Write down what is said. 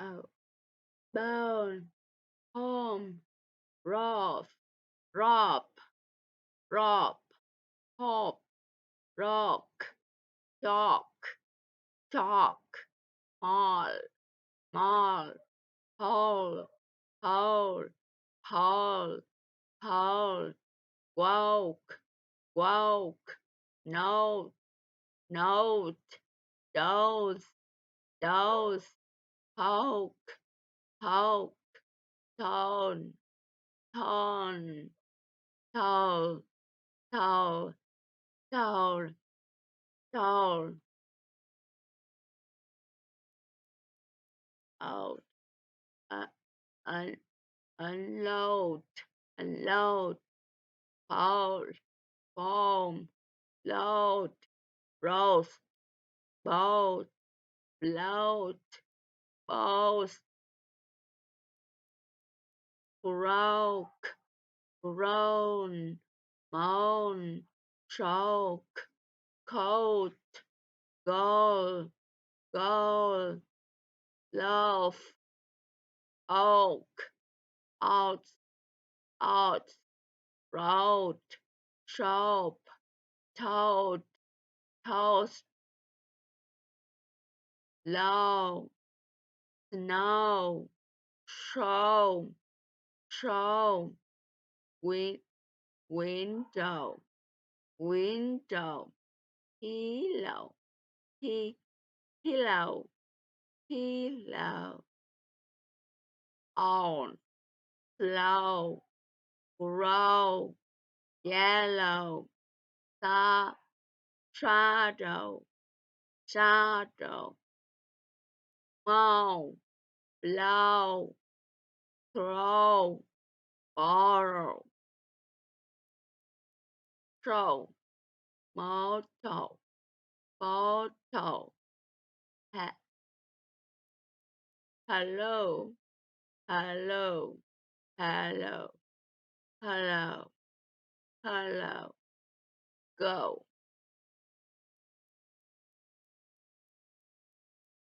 oh, bone, home, rough, rob, rob, hop, rock, talk, talk, mall, mall, hole, hole, hole, hole, woke, woke, note, note, dose, poke, poke, tone, tone, toll, toll, toll, toll, out, uh, un, unload, unload, fold, foam, load, roast, boat, float, boast, broke, groan, moan, choke, coat, goal, goal, loaf, oak, out, out, road, shop, toad, toast, low, snow, show, show, win, window, window, pillow, pillow, pillow, on, flow, grow, yellow, shadow, shadow, mow, blow, throw, borrow, throw, motto, photo, ha- hello, hello, hello, hello, hello, go.